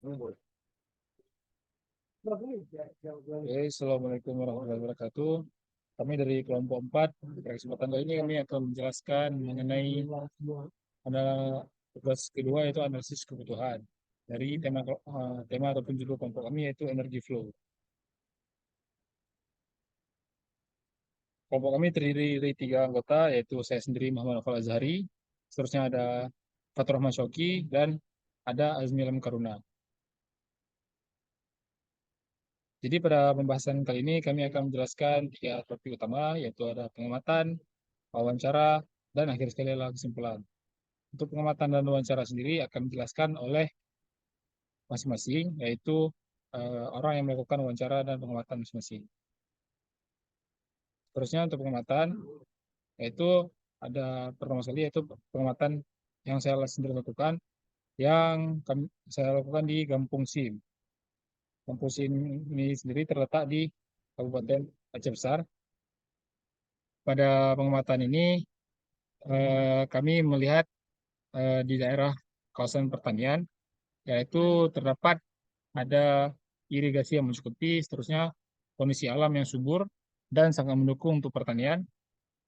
Oke, Assalamualaikum warahmatullahi wabarakatuh. Kami dari kelompok 4, pada kesempatan kali ini kami akan menjelaskan mengenai ada tugas kedua yaitu analisis kebutuhan dari tema ataupun judul kelompok kami yaitu energy flow. Kelompok kami terdiri dari 3 anggota yaitu saya sendiri Muhammad Novel Azhari, seterusnya ada Fatur Rahman Syauqi dan ada Azmi Alam Karuna. Jadi pada pembahasan kali ini kami akan menjelaskan 3 topik utama yaitu ada pengamatan, wawancara, dan akhir sekali adalah kesimpulan. Untuk pengamatan dan wawancara sendiri akan dijelaskan oleh masing-masing, yaitu orang yang melakukan wawancara dan pengamatan masing-masing. Terusnya untuk pengamatan, yaitu ada pertama sekali yaitu pengamatan yang saya sendiri lakukan, saya lakukan di Gampung Sim. Gampung Sim ini sendiri terletak di Kabupaten Aceh Besar. Pada pengamatan ini, kami melihat di daerah kawasan pertanian, yaitu terdapat ada irigasi yang mencukupi, seterusnya kondisi alam yang subur dan sangat mendukung untuk pertanian,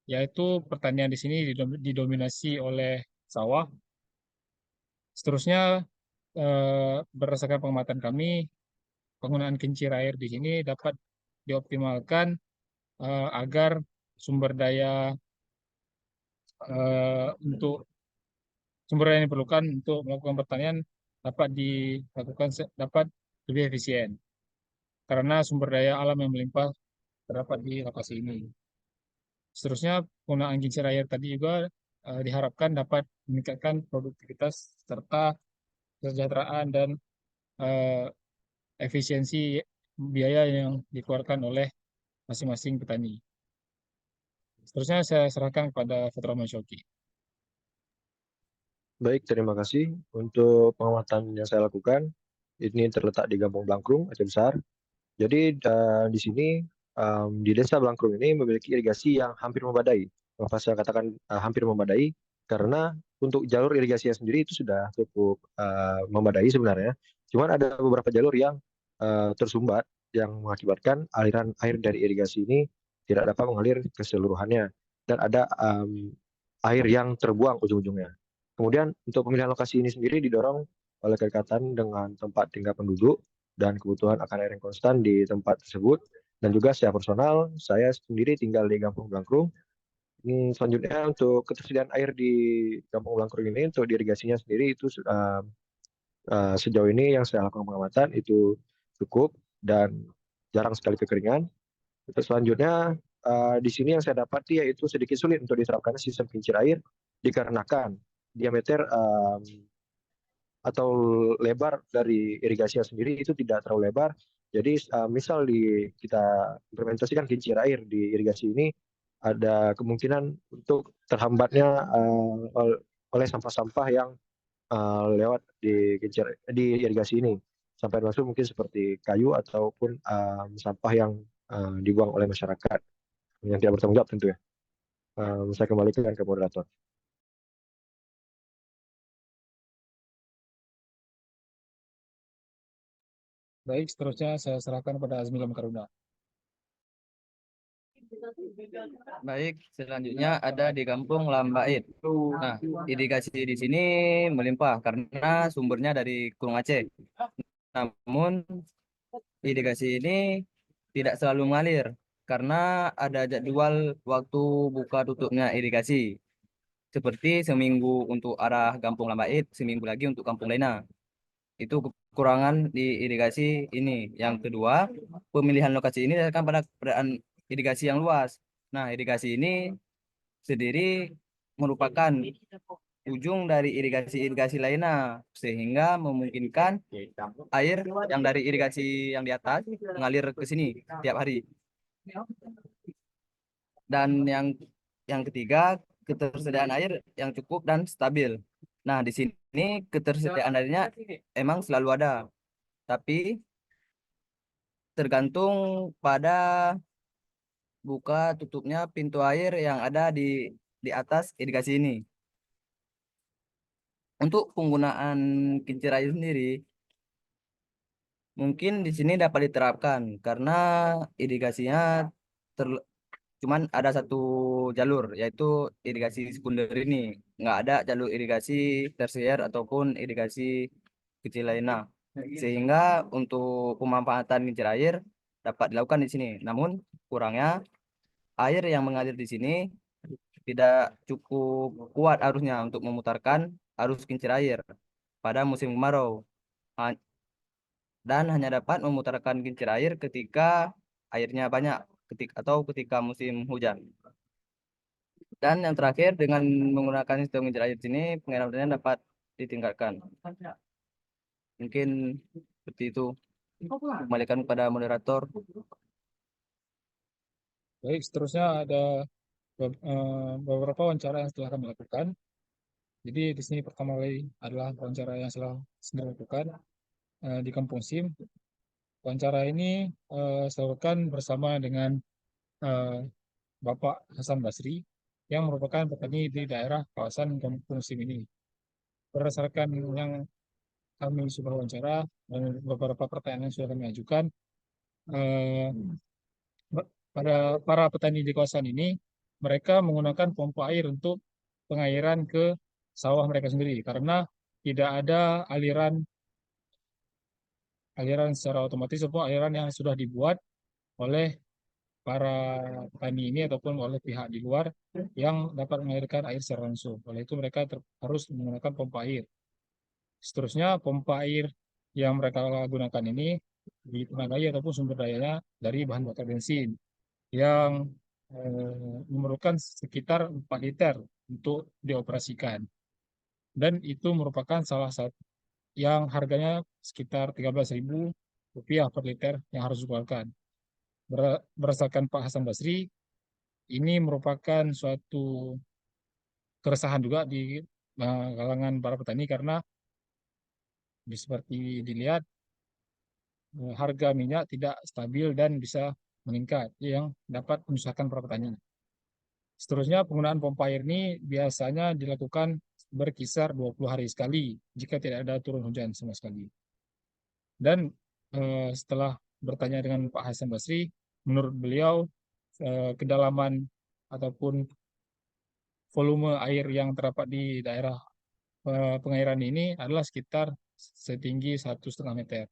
yaitu pertanian di sini didominasi oleh sawah. Seterusnya, berdasarkan pengamatan kami, penggunaan kincir air di sini dapat dioptimalkan agar sumber daya untuk sumber daya yang diperlukan untuk melakukan pertanian dapat lebih efisien karena sumber daya alam yang melimpah terdapat di lokasi ini. Seterusnya, penggunaan kincir air tadi juga diharapkan dapat meningkatkan produktivitas serta kesejahteraan dan eh, efisiensi biaya yang dikeluarkan oleh masing-masing petani. Seterusnya saya serahkan kepada Fatur Rahman Syauqi. Baik, terima kasih untuk pengamatan yang saya lakukan. Ini terletak di Kampung Blangkrung, Aceh Besar. Jadi di sini di Desa Blangkrung ini memiliki irigasi yang hampir memadai. Mengapa saya katakan hampir memadai? Karena untuk jalur irigasinya sendiri itu sudah cukup memadai sebenarnya. Cuman ada beberapa jalur yang tersumbat yang mengakibatkan aliran air dari irigasi ini tidak dapat mengalir keseluruhannya dan ada air yang terbuang ujung-ujungnya. Kemudian untuk pemilihan lokasi ini sendiri didorong oleh kedekatan dengan tempat tinggal penduduk dan kebutuhan akan air yang konstan di tempat tersebut. Dan juga secara personal, saya sendiri tinggal di Kampung Blangkrung. Selanjutnya untuk ketersediaan air di Kampung Blangkrung ini untuk irigasinya sendiri itu sejauh ini yang saya lakukan pengamatan itu cukup dan jarang sekali kekeringan. Terus selanjutnya di sini yang saya dapati yaitu sedikit sulit untuk diterapkan sistem kincir air dikarenakan diameter atau lebar dari irigasinya sendiri itu tidak terlalu lebar. Jadi misal kita implementasikan kincir air di irigasi ini ada kemungkinan untuk terhambatnya oleh sampah-sampah yang lewat di irigasi ini. Sampai masuk mungkin seperti kayu ataupun sampah yang dibuang oleh masyarakat yang tidak bertanggung jawab tentu ya. Saya kembalikan ke moderator. Baik, seterusnya saya serahkan kepada Azmi Alam Karuna. Baik, selanjutnya ada di Kampung Lambait. Nah, irigasi di sini melimpah karena sumbernya dari Gunung Aceh. Namun, irigasi ini tidak selalu mengalir karena ada jadwal waktu buka tutupnya irigasi. Seperti seminggu untuk arah Kampung Lambait, seminggu lagi untuk Kampung Lena. Itu kekurangan di irigasi ini. Yang kedua, pemilihan lokasi ini akan pada keberadaan irigasi yang luas. Nah, irigasi ini sendiri merupakan ujung dari irigasi-irigasi lainnya, sehingga memungkinkan air yang dari irigasi yang di atas mengalir ke sini tiap hari. Dan yang ketiga, ketersediaan air yang cukup dan stabil. Nah, di sini ketersediaan airnya emang selalu ada, tapi tergantung pada buka tutupnya pintu air yang ada di atas irigasi ini. Untuk penggunaan kincir air sendiri, Mungkin di sini dapat diterapkan karena irigasinya ter- cuman ada satu jalur yaitu irigasi sekunder ini. Nggak ada jalur irigasi tersier ataupun irigasi kecil lainnya. Sehingga untuk pemanfaatan kincir air dapat dilakukan di sini. Namun kurangnya air yang mengalir di sini tidak cukup kuat arusnya untuk memutarkan arus kincir air pada musim kemarau. Ha- Dan hanya dapat memutarkan kincir air ketika airnya banyak atau ketika musim hujan. Dan yang terakhir, dengan menggunakan sistem kincir air sini, pengairannya dapat ditingkatkan. Mungkin seperti itu. Kembalikan kepada moderator. Baik, seterusnya ada beberapa wawancara yang setelah kami lakukan. Jadi di sini pertama kali adalah wawancara yang sudah lakukan di Kampung SIM. Wawancara ini saya lakukan bersama dengan eh, Bapak Hasan Basri yang merupakan petani di daerah kawasan Kampung SIM ini. Berdasarkan yang kami sudah wawancara dan beberapa pertanyaan yang sudah kami ajukan, eh, pada para petani di kawasan ini, mereka menggunakan pompa air untuk pengairan ke sawah mereka sendiri karena tidak ada aliran secara otomatis ataupun aliran yang sudah dibuat oleh para petani ini ataupun oleh pihak di luar yang dapat mengalirkan air secara langsung. Oleh itu mereka harus menggunakan pompa air. Seterusnya pompa air yang mereka gunakan ini ditenagai ataupun sumber dayanya dari bahan bakar bensin yang memerlukan sekitar 4 liter untuk dioperasikan. Dan itu merupakan salah satu yang harganya sekitar 13.000 rupiah per liter yang harus dikeluarkan. Berdasarkan Pak Hasan Basri, ini merupakan suatu keresahan juga di kalangan para petani karena seperti dilihat harga minyak tidak stabil dan bisa meningkat yang dapat menyusahkan para petani. Seterusnya penggunaan pompa air ini biasanya dilakukan berkisar 20 hari sekali jika tidak ada turun hujan sama sekali. Dan setelah bertanya dengan Pak Hasan Basri, menurut beliau kedalaman ataupun volume air yang terdapat di daerah pengairan ini adalah sekitar setinggi 1,5 meter.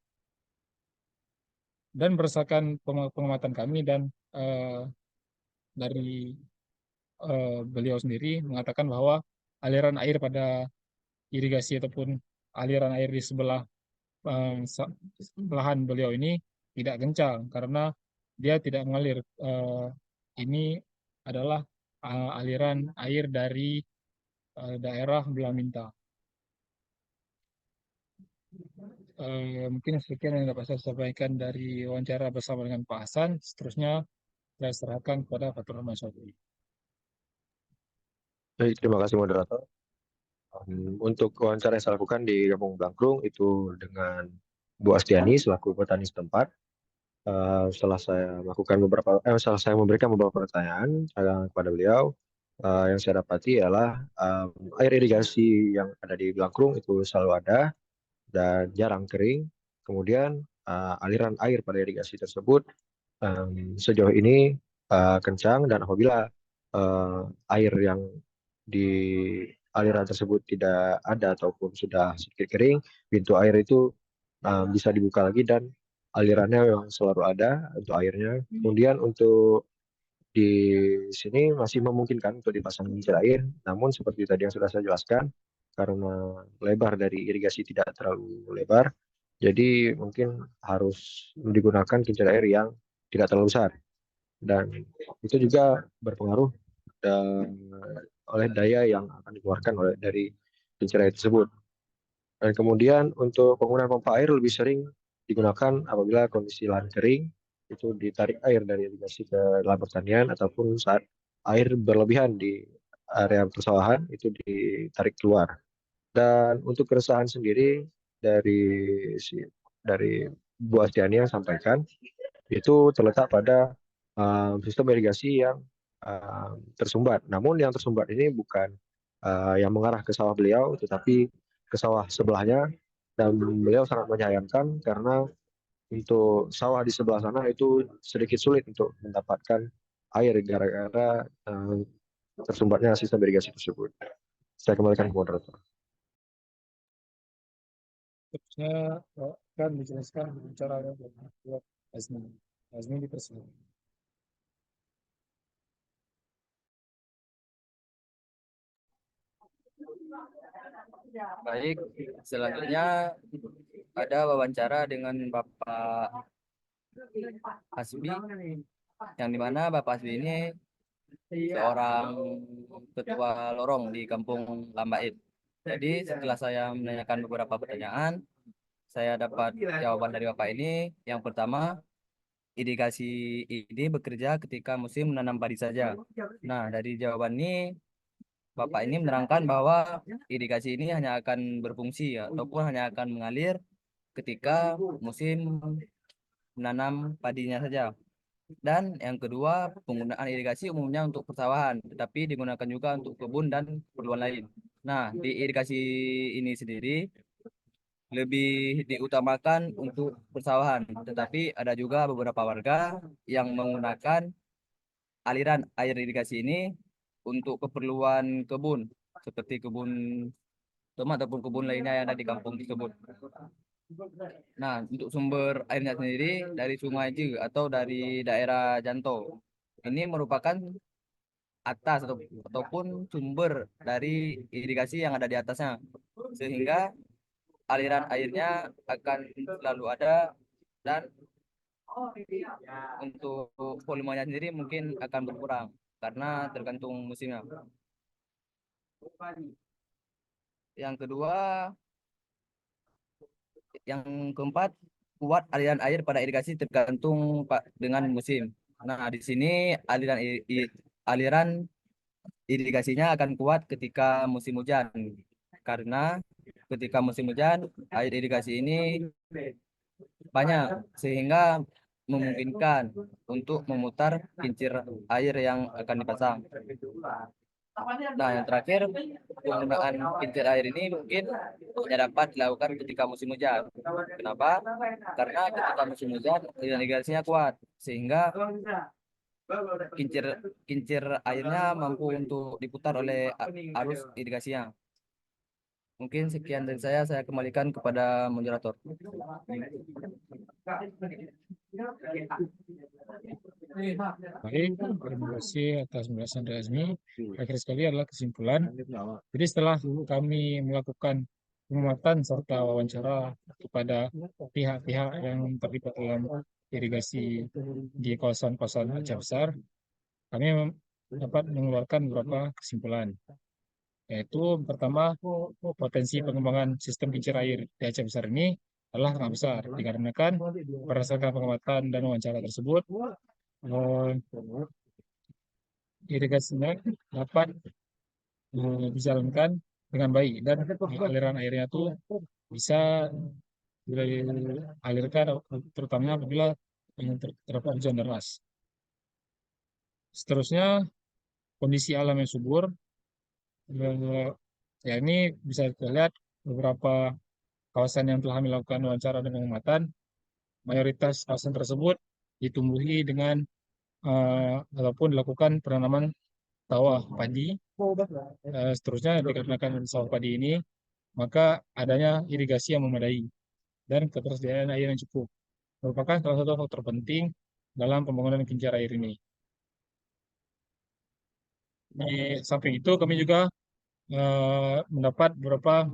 Dan berdasarkan pengamatan kami dan eh, dari beliau sendiri mengatakan bahwa aliran air pada irigasi ataupun aliran air di sebelah lahan beliau ini tidak kencang karena dia tidak mengalir. Ini adalah aliran air dari daerah Belaminta. Mungkin sekian yang dapat saya sampaikan dari wawancara bersama dengan Pak Hasan. Seterusnya saya serahkan kepada Fatur Rahman Syafii. Baik, terima kasih moderator. Untuk wawancara yang saya lakukan di Kampung Blangkrung itu dengan Bu Astiani selaku petani setempat. Setelah saya memberikan beberapa pertanyaan kepada beliau, yang saya dapati adalah air irigasi yang ada di Blangkrung itu selalu ada dan jarang kering. Kemudian aliran air pada irigasi tersebut sejauh ini kencang, dan apabila air yang di aliran tersebut tidak ada ataupun sudah sedikit kering, pintu air itu bisa dibuka lagi dan alirannya memang selalu ada untuk airnya. Kemudian untuk di sini masih memungkinkan untuk dipasang kincir air, namun seperti tadi yang sudah saya jelaskan, karena lebar dari irigasi tidak terlalu lebar, jadi mungkin harus digunakan kincir air yang tidak terlalu besar. Dan itu juga berpengaruh dan oleh daya yang akan dikeluarkan dari kincir air tersebut. Dan kemudian untuk penggunaan pompa air lebih sering digunakan apabila kondisi lahan kering, itu ditarik air dari irigasi ke lahan pertanian, ataupun saat air berlebihan di area persawahan itu ditarik keluar. Dan untuk keresahan sendiri dari dari Bu Astiani yang sampaikan, itu terletak pada sistem irigasi yang tersumbat. Namun yang tersumbat ini bukan yang mengarah ke sawah beliau, tetapi ke sawah sebelahnya. Dan beliau sangat menyayangkan karena untuk sawah di sebelah sana itu sedikit sulit untuk mendapatkan air gara-gara tersumbatnya sistem irigasi tersebut. Saya kembalikan ke moderator. Terusnya akan dijelaskan caranya buat Azmi. Azmi dipersilakan. Baik, selanjutnya ada wawancara dengan Bapak Hasbi, yang dimana Bapak Hasbi ini seorang ketua lorong di Kampung Lambait. Jadi setelah saya menanyakan beberapa pertanyaan, saya dapat jawaban dari Bapak ini. Yang pertama, irigasi ini bekerja ketika musim menanam padi saja. Nah, dari jawaban ini Bapak ini menerangkan bahwa irigasi ini hanya akan berfungsi ataupun hanya akan mengalir ketika musim menanam padinya saja. Dan yang kedua, penggunaan irigasi umumnya untuk persawahan, tetapi digunakan juga untuk kebun dan keperluan lain. Nah, di irigasi ini sendiri lebih diutamakan untuk persawahan, tetapi ada juga beberapa warga yang menggunakan aliran air irigasi ini untuk keperluan kebun, seperti kebun tomat ataupun kebun lainnya yang ada di kampung tersebut. Nah, untuk sumber airnya sendiri dari Sungai Je atau dari daerah Janto. Ini merupakan atas ataupun sumber dari irigasi yang ada di atasnya. Sehingga aliran airnya akan selalu ada, dan untuk volumenya sendiri mungkin akan berkurang karena tergantung musimnya. Yang kedua, yang keempat, kuat aliran air pada irigasi tergantung dengan musim. Nah, di sini aliran irigasinya akan kuat ketika musim hujan. Karena ketika musim hujan, air irigasi ini banyak sehingga memungkinkan untuk memutar kincir air yang akan dipasang. Nah, yang terakhir, penggunaan kincir air ini mungkin hanya dapat dilakukan ketika musim hujan. Kenapa? Karena ketika musim hujan, aliran irigasinya kuat, sehingga kincir kincir airnya mampu untuk diputar oleh arus irigasinya. Mungkin sekian dari saya kembalikan kepada moderator. Baik, terima kasih atas penjelasan dari Azmi. Akhir sekali adalah kesimpulan. Jadi setelah kami melakukan pengamatan serta wawancara kepada pihak-pihak yang terlibat dalam irigasi di kawasan-kawasan Aceh Besar, kami dapat mengeluarkan beberapa kesimpulan. Yaitu pertama, potensi pengembangan sistem kincir air di Aceh Besar ini adalah sangat besar, dikarenakan berdasarkan pengamatan dan wawancara tersebut, irigasinya dapat dijalankan dengan baik dan aliran airnya itu bisa dialirkan terutama apabila terdapat hujan deras. Seterusnya, kondisi alam yang subur, ya ini bisa kita lihat beberapa kawasan yang telah melakukan wawancara dan pengamatan, mayoritas kawasan tersebut ditumbuhi dengan ataupun dilakukan penanaman sawah padi. Seterusnya, dikarenakan sawah padi ini, maka adanya irigasi yang memadai dan ketersediaan air yang cukup merupakan salah satu faktor penting dalam pembangunan kincir air ini. Di samping itu, kami juga mendapat beberapa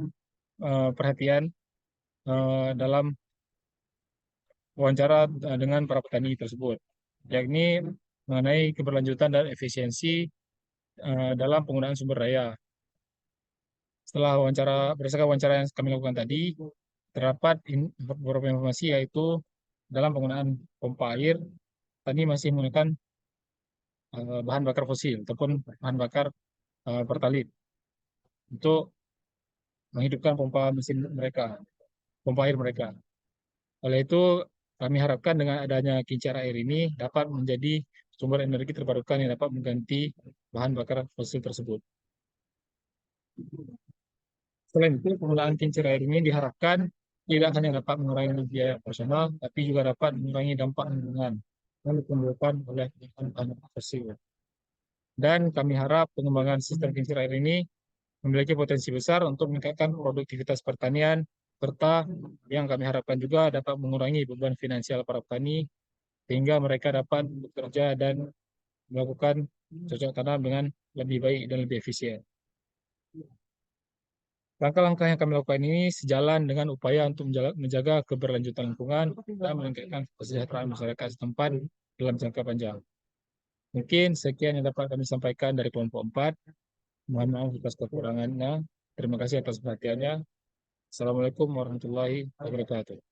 perhatian dalam wawancara dengan para petani tersebut, yakni mengenai keberlanjutan dan efisiensi dalam penggunaan sumber daya. Setelah wawancara, berdasarkan wawancara yang kami lakukan tadi, terdapat beberapa informasi, yaitu dalam penggunaan pompa air, tadi masih menggunakan bahan bakar fosil ataupun bahan bakar pertalit untuk menghidupkan pompa mesin mereka, pompa air mereka. Oleh itu, kami harapkan dengan adanya kincir air ini dapat menjadi sumber energi terbarukan yang dapat mengganti bahan bakar fosil tersebut. Selain itu, penggunaan kincir air ini diharapkan tidak hanya dapat mengurangi biaya personal, tapi juga dapat mengurangi dampak lingkungan yang ditimbulkan oleh bahan fosil. Dan kami harap pengembangan sistem kincir air ini memiliki potensi besar untuk meningkatkan produktivitas pertanian, serta yang kami harapkan juga dapat mengurangi beban finansial para petani, sehingga mereka dapat bekerja dan melakukan cocok tanam dengan lebih baik dan lebih efisien. Langkah-langkah yang kami lakukan ini sejalan dengan upaya untuk menjaga keberlanjutan lingkungan dan meningkatkan kesejahteraan masyarakat setempat dalam jangka panjang. Mungkin sekian yang dapat kami sampaikan dari kelompok 4. Mohon maaf atas kekurangannya. Terima kasih atas perhatiannya. Assalamualaikum warahmatullahi wabarakatuh.